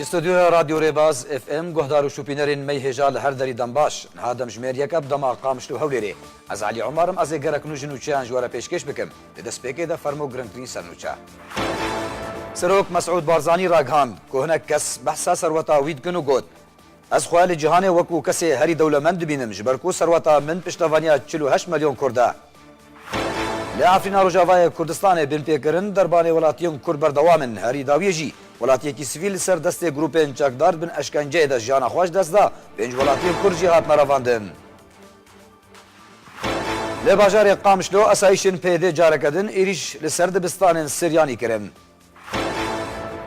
استودیو رادیو ریباز اف ام گهدار و شوپینرین می هجال هر دری دنباش هادم جمیر یکب دما قامشلو هولیری از علی عمرم از گرک نوجن و چیان جواره پیشکش بکم دست پیکی دا فرمو گرنتری سرنوچا سروک مسعود بارزانی راگهاند که هنک کس بحثا سروتا وید کنو گود از خوال جهان وکو کسی هری دولمند بینم جبرکو سروتا من پشتوانیا 48 میلیون کرده لعفرین روجاوای کردستان بین پیکرن درباره ولاتیون کرد بردوامن هری داویجی ولاتیکی سیویل سر دست گروپین چاکدار بن اشکنجه دا جانا خوش دست دا پنج ولاتیون کرد جهات مرواندن لباجار قامشلو اسایشن پیده جارکدن ایریش لسر دبستان سریانی کرن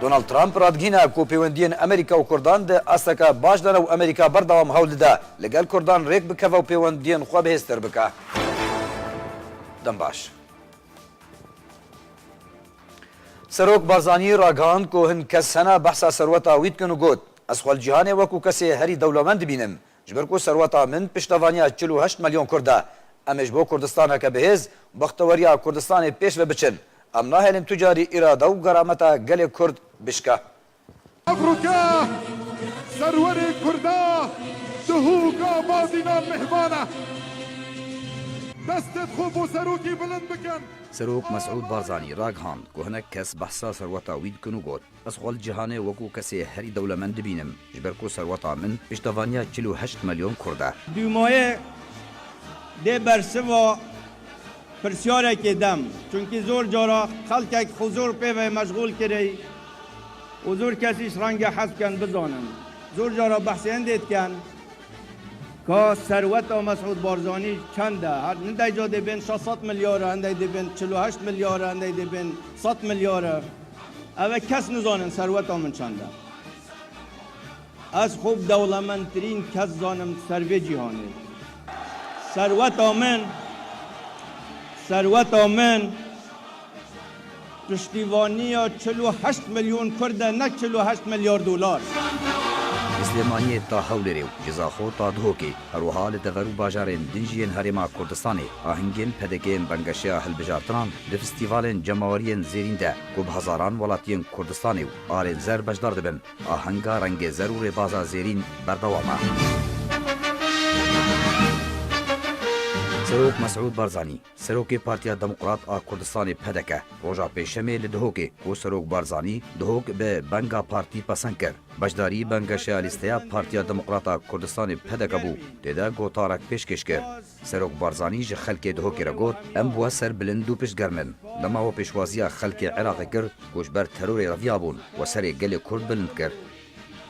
دونالد ترامپ رادگینا کو پیوندین امریکا و کردان ده استکا باشدار و امریکا بردوام هول ده لگل کردان ریک بکه و پیوندین خو بهستر بکه دنباش سروک بارزانی راگاند کو هن کس هنا بحثا سروتا وید کنو گود از خال جهان وکو کسی هری دولمند بینم جبرکو سروتا من پشتوانیا 48 میلیون کرده امش بو کردستان که بهز بختوریا کردستان پیش و بچن ام ناهلم تجاری اراده و گرامتا گل کرد بشکه افریقا سرور کردا دهوگا بازینان مهمانه دستت خوب و سروکی بلند بکن سروک مسعود بارزانی راگهاند که هنک کس بحثا سروتا وید کنو گود از خال جهان وکو کسی هری دولمند بینم جبرکو سروتا من پشتوانیا 48 میلیون کرده دومایه ده برسوا پرسیاره که دم چونکه زور جارا خلک خزور پی و مشغول کری و زور کسیش رنگ حذف کن بزانن زور جارا بحثی اندید کن که ثروت مسعود بارزانی چنده هر نده جاده بین 600 میلیارد انده بین 48 میلیارد انده بین 100 میلیارد اوه کس نزانن ثروت من چنده از خوب دولمندترین کس زانم سروی جهانی ثروت من پشتیوانی 48 میلیون کرده نه 48 میلیارد دلار اسلامانی تا هولری و جزاخو تا دهوکی هرو حال دغرو باجارین دنجین هریما کردستانی آهنگین پدگین بنگشیا هلبجارتران ده فستیوالین جماورین زیرین ده گوب هزاران ولاتین کردستانی و آرین زر بجدار دبن آهنگا رنگ ضرور بازا زیرین بردوامه سروک مسعود بارزانی سروک پارتیا دموکرات آ کردستان پدکه روژا پیشمی لدهوکی کو سروک بارزانی دهوک به بنگا پارتی پسند کرد بجداری بنگا شیالیستیا پارتیا دموکرات آ کردستان پدکه بو دیده گوتارک پیشکش کرد سروک بارزانی جه خلک دهوکی را گوت ام بوا سر بلندو پیش گرمن لما و پیشوازیا خلک عراق کرد گوش بر ترور رویا بون و سر گل کرد بلند کرد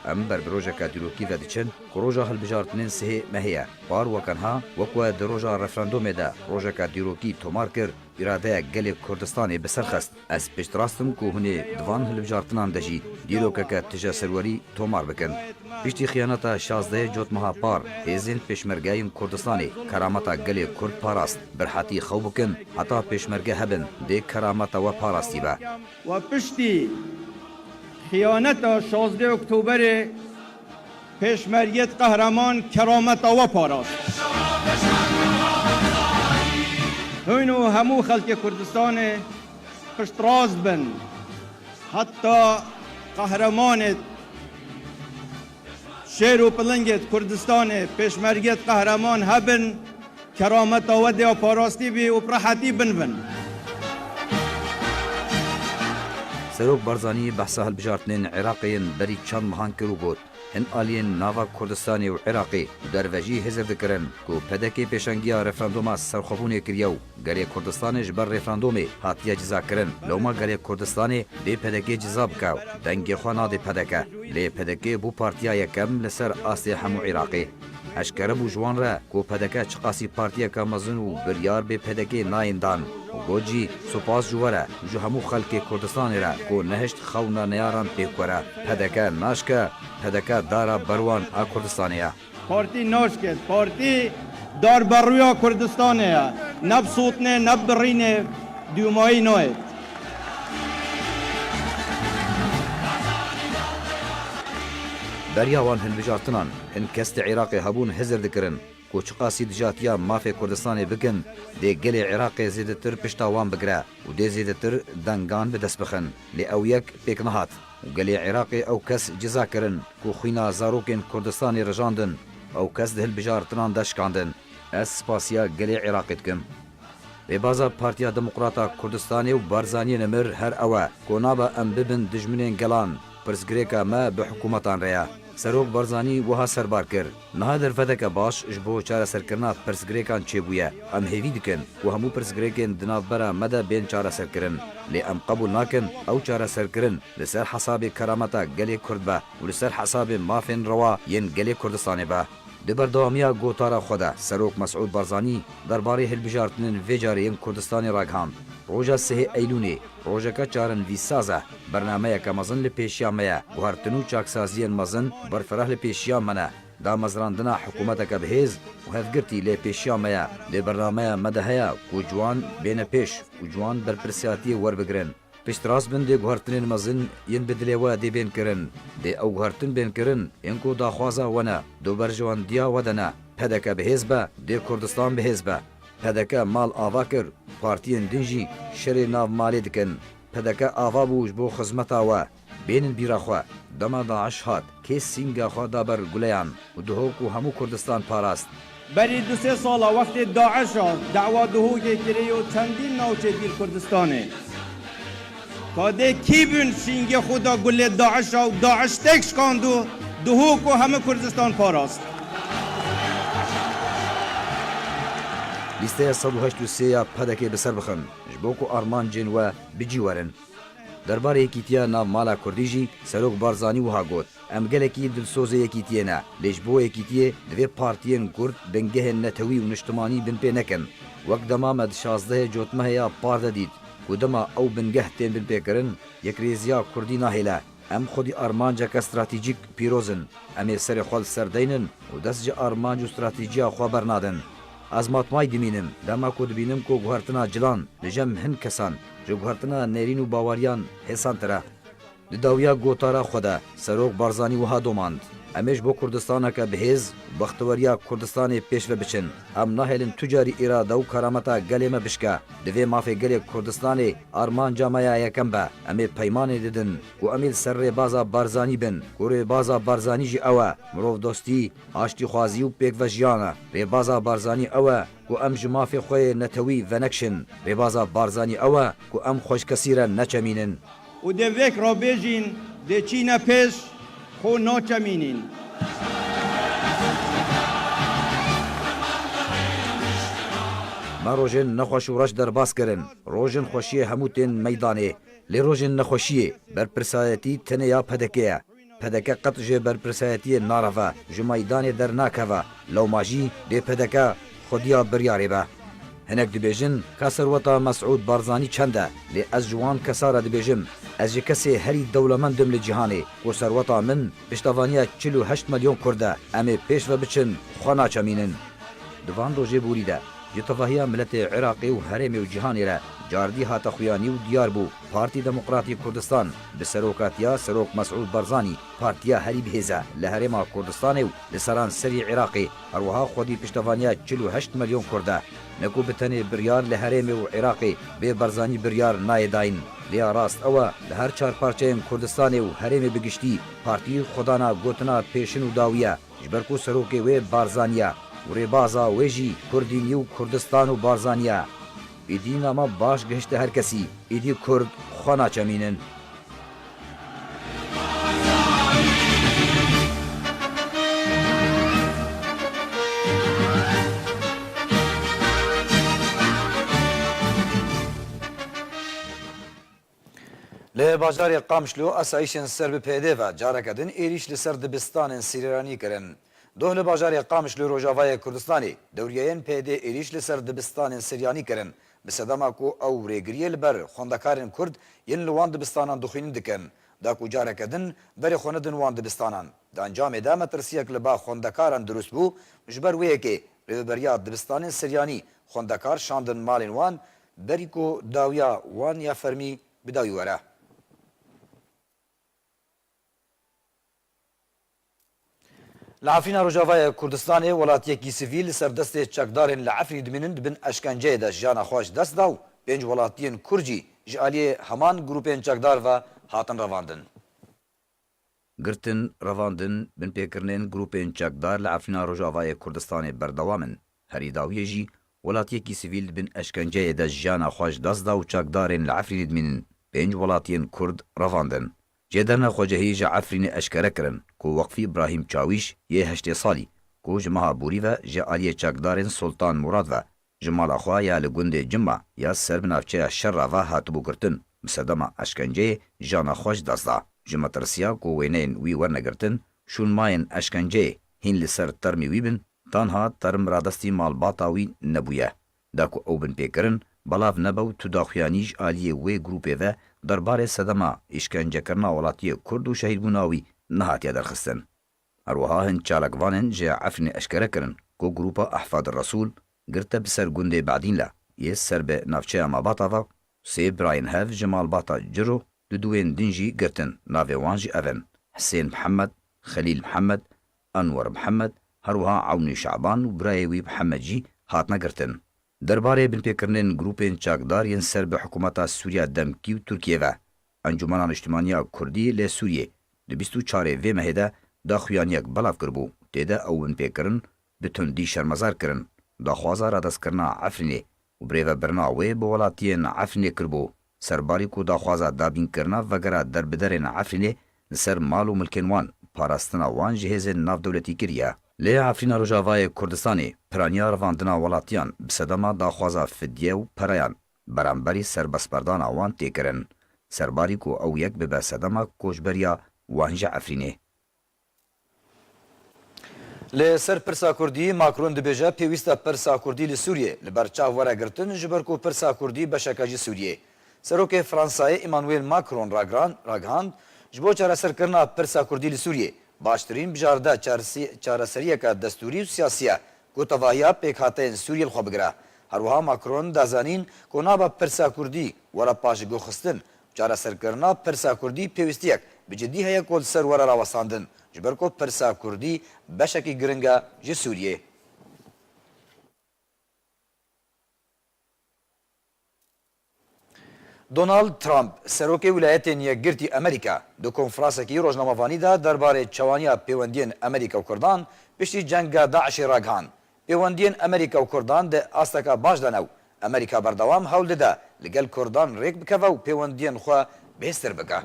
ام بر بروجا کادیروکی و دچن کروجا هلبجارتنین سه مهیا بار وکنها وکوا دروجا رفراندوم ده روجا کادیروکی تومار کر اراده گل کردستان بسرخست از پشتراستم کو هنی دوان هلبجارتنان دجی دیروکا که تجا سروری تومار بکن پشتی خیانتا 16 جوت مها پار هزین پشمرگاین کردستانی کرامتا گل کرد پاراست برحاتی خو بکن حتی پشمرگه هبن ده کرامتا و پاراستی با و پشتی خیانت 16 اکتبر پیشمرگیت قهرمان کرامت و پاراست هینو همو خلک کردستان پشتراز بن حتی قهرمان شیر و پلنگت کردستان پیشمرگیت قهرمان هبن کرامت و ده پاراستی بی و پرحتی بن سروک بارزانی بحثا هلبجارتنین عراقیین بری چند مهان کرو گود هن آلین ناوا کردستانی و عراقی دروژی حزر دکرن کو پدکی پیشنگیا رفراندوما سرخوبونه کریو گری کردستان جبر رفراندومی هاتیا جزا کرن لوما گری کردستانی دی پدکی جزا بکاو دنگی خوانا دی پدکه لی پدکی بو پارتیا یکم لسر آسی همو عراقی اشکره بو جوان را کو پدکه چقاسی پارتیا که مزن و بریار به پدکی نایندان گوجی سپاس جواره جو همو خلک کردستان را کو نهشت خونا نیاران پیکوره پدکه ناشکه پدکه دارا بروان آ کردستانیه پارتی ناشکه پارتی دار برویا کردستانیه نب صوتنه نب برینه دیومایی نوه بریا وان هلبجارتنان هن کست عراق هبون هزر دکرن کو چقاسی دجاتیا مافی کردستان بکن دی گل عراق زیدتر پشتاوان بگره و دی زیدتر دنگان به دست بخن لی او یک پیک نهات و گل عراق او کس جزا کرن کو خوینا زاروکن کردستان رجاندن او کس ده هلبجارتنان دشکاندن از سپاسیا گل عراق دکم به بازا پارتیا دموکراتا کردستانی و بارزانی نمر هر اوه کونابا ام ببن دجمنین گلان پرسگریکا ما به حکومتان ریا سروک بارزانی وها سربار کر نه در فدک باش جبو چاره سرکرنا پرسگریکان چبویه ام هیوی دکن و همو پرسگریکن دنابرا مدى بین چاره سرکرن لی ام قبول ناکن او چاره سرکرن لسر حساب کرامتا گلی کرد با و لسر حساب مافین روا ین گلی کردستانی با د بردوامیا گوتارا خدا سروک مسعود بارزانی درباره هلبجارتنن ویجارین کردستانی راگهاند روژا سه ایلونی روژا که چارن ویسازه برنامه که مزن لپیشیا میا و هرتنو چاکسازین مزن برفره لپیشیا منه دا مزراندنا حکومت که بهیز و هفگرتی لپیشیا میا دی برنامه مدهیا و جوان بین پیش و جوان برپرسیاتی ور بگرن پشتراس بن دی گوهرتنین مزن ین بدلیوا دی بین کرن دی او گوهرتن بین کرن ین کو داخوازا ونه دو برجوان دیا ودنه پدک بهیز با دی کردستان بهیز با پدک مال آوا کر پارتین دنجی شر ناو مالی دکن پدک آوا بوش بو خزمت آوا بینن بیرا خوا دما داعش هات که سینگا خوا دابر گلیان و دهوکو همو کردستان پاراست بری دو سه سالا وقت داعش دعوا دهوکی کری و چندین نوچه دیر کردستانه کاده کی بین سینگ خدا گل داعش و داعش تکش کاندو دهوکو همه کردستان پاراست لیسته 183 پدکی بسر بخن جبوکو آرمان جن و بجیورن درباره یکیتیا ناو مالا کردیجی سروک بارزانی وها گوت ام گلکی دلسوزه یکیتیه نه لیجبو یکیتیه دوی پارتین کرد دنگه نتوی و نشتمانی بن پی نکن وقت دما مد 16 جوتمه یا پارده دید و دما او بنگه تین بن پی کرن یک ریزیا کردی ناهیله ام خودی آرمانجا که استراتیجیک پیروزن ام سر خال سردینن و دست جا آرمانج استراتیجیا خوا برنادن از ماتمای دمینم دما کو دبینم کو گوهرتنا جلان لجم هن کسان جو گوهرتنا نرین و باواریان حسان تره داویا گوتارا خدا سروک بارزانی وها دوماند امیش بو کردستان که بهیز بختوریا کردستان پیش و بچن ام ناهلن تجاری اراده و کرامتا گلیم بشکا دوی مافی گلی کردستان آرمان جامعه یکم با امی پیمان دیدن و امیل سر بازا بارزانی بن و بازا بارزانی جی اوه مروف دوستی آشتی خوازی و پیک و جیانا بازا بارزانی اوه و ام جمافی خوی نتوی و نکشن بازا بارزانی اوه و ام خوش کسیره نچمینن و دویک را بیجین ده چین پیش خو ناچمینین ما روژن نخوش و رش در باز کرن روژن خوشی هموتین میدانه لی روژن نخوشی بر پرسایتی تنه یا پدکه پدکه قطجه بر پرسایتی نارفه جو میدان در ناکوه لو ماجی دی پدکه خودیا بریاره به هنک دبیجن کسر وطا مسعود بارزانی چنده لی از جوان کساره دبیجم از کسی هری دولمندم لجهانی و سروتا من پشتوانیا 48 میلیون کرده امی پیش و بچن خوانا چمینن دوان روژه بوریده جتوهیا ملت عراقی و هرمی و جهانی را جاردی هاتا خویانی و دیار بو پارتی دموکراتی کردستان به سروکاتیا سروک مسعود بارزانی پارتیا هری بهزه لهرما کردستان و لسران سری عراقی اروها خودی پشتوانیا 48 میلیون کرده نکو بتنی بریار لهرمی و عراقی به بارزانی بریار نایداین لیا راست اوه لهر چار پارچه کردستان و هرمی بگشتی پارتی خدانا گوتنا پیشن و داویه جبرکو سروکی و بارزانیا و ریبازا ویجی کردینی و کردستان و بارزانیا ایدی ناما باش گهشت هر کسی ایدی کرد خوانا چمینن لی باجار قامشلو اسایشن سر به پیده و جارکدن ایریش لسر دبستان سیرانی کرن دوهل باجار قامشلو روجاوای کردستانی دوریین پیده ایریش لسر دبستان سیرانی کرن بسدما کو او ریگریل بر خوندکارن کرد ین لوان دبستانان دخینن دکن دا کو جارکدن بر خوندن وان دبستانان دا انجام دا مترسیک لبا خوندکاران درست بو مجبر وی که ریبریات دبستان سیرانی خوندکار شاندن مالین وان بریکو داویا وان یا فرمی بداوی وره لعفرین روجاوای کردستان ولاتیکی سیویل سردست چکدارن لعفری دمینند بن اشکنجه ده جانا خوش دست داو پنج ولاتین کرجی جالی همان گروپین چکدار و هاتن رواندن. گرتن رواندن بن پیکرنین گروپین چکدار لعفرین روجاوای کردستان بردوامن. هری داویه جی ولاتیکی سیویل بن اشکنجه ده جانا خوش دست داو چکدارن لعفری دمینند پنج ولاتین کرد رواندن. جدرنا خوجهی جعفرین اشکره کرن کو وقفی ابراهیم چاویش یه 8 سالی کو جمها بوری و جعالی چکدارن سلطان مراد و جمال اخوا یا لگند جمع یا سرب نافچه شر و هاتبو کرتن مسدما اشکنجه جانا خوش دستا جمع ترسیا کو وینین وی ورنگرتن شون ماین اشکنجه هین لسر ترمی ویبن تانها ترم رادستی مال باطاوی نبویه داکو اوبن پیکرن بلاف نبو تو داخیانیج آلیه وی گروپه و درباره صدما اشکنجه کرنا ولاتی کرد و شهید بوناوی نهاتیا درخستن. اروها هن چالکوانن جه عفرین اشکره کرن کو گروپا احفاد الرسول گرته بسر گنده بعدین لا یه سر به نافچه اما باتا و سی براین هف جمال باتا جرو دوین دنجی گرتن ناوی وانجی اون حسین محمد، خلیل محمد، انور محمد، هروها عونی شعبان و برایوی محمد جی هاتنا گرتن. درباره بن پیکرنین گروپین چاکدار ین سر به حکومت سوریا دمکی و ترکیه و انجمنان اجتماعی کردی ل سوریه د 24 و مهده دا خویانیک بلاف کربو تیده او بن پیکرن به تندی شرمزار کرن دا خوازا را دست کرنا عفرینه و بریو برناوی به ولاتین عفرینه کربو سرباری کو دا خوازا دابین کرنا وگرا در بدرین عفرینه سر مال و ملکن وان پاراستنا وان جهاز ناف دولتی کریه لی عفرین روجاوای کردستانی پرانیا رواندنا ولاتیان بسدما داخوازا فدیه و پرایان برانبری سربسپردان آوان تیکرن سرباری کو او یک به بسدما کوشبریا وانج عفرینه. لی سر پرسا کردی ماکرون دبیجه پیوستا پرسا کردی لسوریه لبرچاو ورا گرتن جبر کو پرسا کردی بشکاجی سوریه. سروک فرانسای ایمانویل ماکرون راگهاند جبو چاره سر کرنا پرسا کردی لسوریه باشترین بجارده چارەسەریە که دستوری و سیاسیه کو تواهیا پیک هاتین سوریه الخوا بگره. هروها ماکرون دازانین کو نابا پرسا کردی ورا پاش گو خستن چارەسەر کرنا پرسا کردی پیوستیک بجدی هیا کل سر ورا راوستاندن جبر کو پرسا کردی بشکی گرنگا جی سوریه. دونالد ترامپ سروک ولایتین یکگرتی امریکا دو کنفرانسکی روزنامه‌وانی دا درباره چوانیا پیوندین امریکا و کردان پشتی جنگ داعش راگهان. پیوندین امریکا و کردان ده آستکا باش دانو. امریکا بردوام حول ده لگل کردان ریک بکوه و پیوندین خوا بهستر بکه.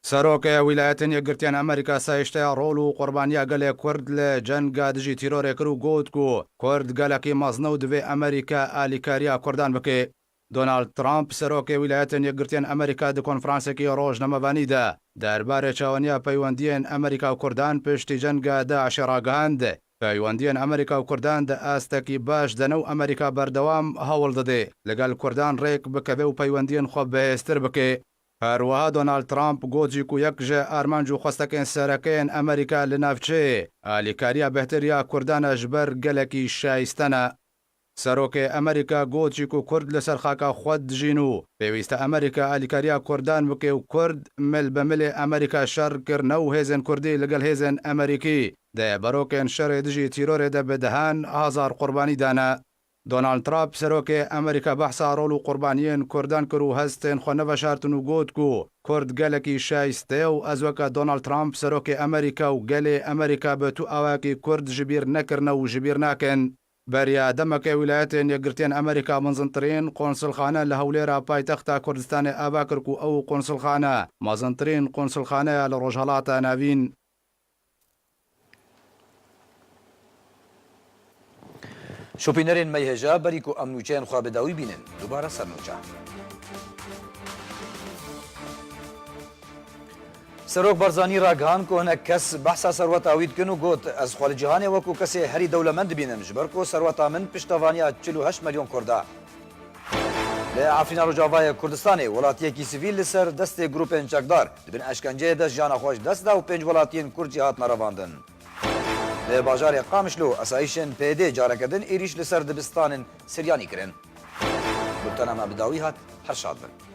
سروک ولایتین یکگرتیان امریکا سایشته رول و قربانیا گل کرد لجنگ دجی تیرور کرو گوت کو کرد گلکی مزنو دوی امریکا آلیکاریا کردان بکه. دونالد ترامپ سروک ولایتین یکگرتیان امریکا د کنفرانسکی روزنامه‌وانی ده درباره چوانیا پیوندین امریکا و کردان پشتی جنگ داعش راگهاند. پیوندین امریکا و کردان د استکی باش دنو امریکا بردوام هول دده لگل کردان ریک بکوه و پیوندین خو بهستر بکه. هروها دونالد ترامپ گوتجی کو یک جه آرمانجو خواستکین سرکین امریکا لنافچه آلیکاریا بهتریا کردان اجبر گلکی شایستانه. سروک امریکا گوتجی کو کرد لسر خاکا خود جینو پیوست امریکا آلیکاریا کردان بکه و کرد مل بمل امریکا شر کرنو هیزن کردی لگل هیزن امریکی ده بروکن شر دجی تیرور ده بدهان هزار قربانی دانه. دونالد ترامپ سروک امریکا بحثا رول و قربانیین کردان کرو هستین خو نوشارتن و گوت کو کرد گلکی شایسته و از وکا دونالد ترامپ سروک امریکا و گل امریکا به تو اواکی کرد جبیر نکرنه و جبیر ناکن. بریا دمک ولایتین یکگرتیان امریکا منظمترین قنصلخانه لهولێرا پایتەختا کوردستانی ئاوا کرد و ئەو قنصلخانە مەزنترین قنصلخانەیە لە ڕۆژهەڵاتە ناوین. شوپینەرên مەیهێژە بەریک و ئەمنوچەیان خوا بەداوی بینن دووبارە سەرنوچە. سروک برزانی راگهان کو هنک کس بحثا ثروت آوید کنو گوت از خال جهانی وکو کسی هری دولمند بینن جبر کو ثروت من پشتوانیا 48 میلیون کرده. لی عفرین روجاوای کردستانی ولاتیکی سیویل لسر دست گروپین چکدار دبن اشکنجه دست جانا خوش دست دا و 5 ولاتین کرجی هات نرواندن. لی باجار قامشلو اسایشن پیده جارکدن ایریش لسر دبستان سریانی کرن. بلتنا ما بداوی هات هر شاد بن.